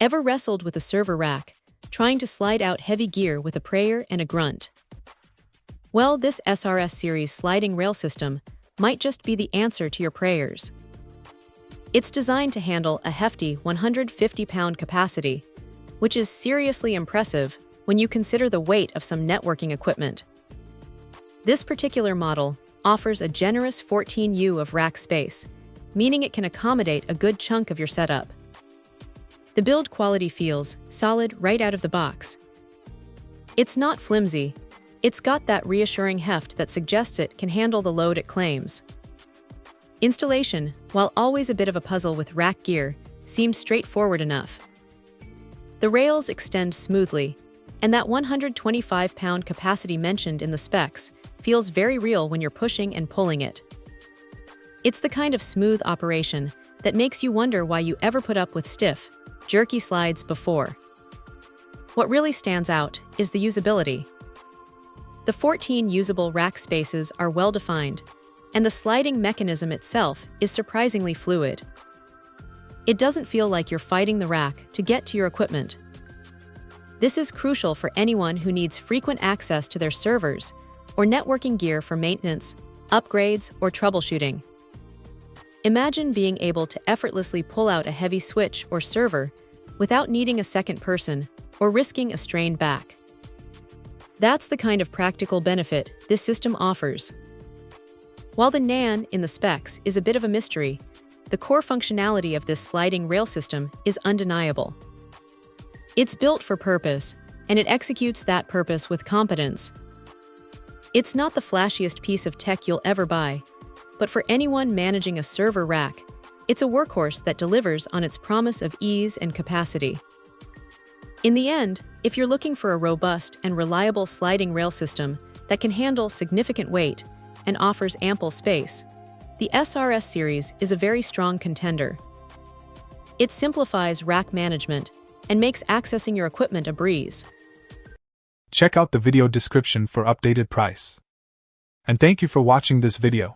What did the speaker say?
Ever wrestled with a server rack, trying to slide out heavy gear with a prayer and a grunt? Well, this SRS series sliding rail system might just be the answer to your prayers. It's designed to handle a hefty 150-pound capacity, which is seriously impressive when you consider the weight of some networking equipment. This particular model offers a generous 14U of rack space, meaning it can accommodate a good chunk of your setup. The build quality feels solid right out of the box. It's not flimsy. It's got that reassuring heft that suggests it can handle the load it claims. Installation, while always a bit of a puzzle with rack gear, seems straightforward enough. The rails extend smoothly, and that 125-pound capacity mentioned in the specs feels very real when you're pushing and pulling it. It's the kind of smooth operation that makes you wonder why you ever put up with stiff, jerky slides before. What really stands out is the usability. The 14 usable rack spaces are well-defined, and the sliding mechanism itself is surprisingly fluid. It doesn't feel like you're fighting the rack to get to your equipment. This is crucial for anyone who needs frequent access to their servers or networking gear for maintenance, upgrades, or troubleshooting. Imagine being able to effortlessly pull out a heavy switch or server without needing a second person or risking a strained back. That's the kind of practical benefit this system offers. While the NAN in the specs is a bit of a mystery, the core functionality of this sliding rail system is undeniable. It's built for purpose, and it executes that purpose with competence. It's not the flashiest piece of tech you'll ever buy, but for anyone managing a server rack, it's a workhorse that delivers on its promise of ease and capacity. In the end, if you're looking for a robust and reliable sliding rail system that can handle significant weight and offers ample space, the SRS series is a very strong contender. It simplifies rack management and makes accessing your equipment a breeze. Check out the video description for updated price. And thank you for watching this video.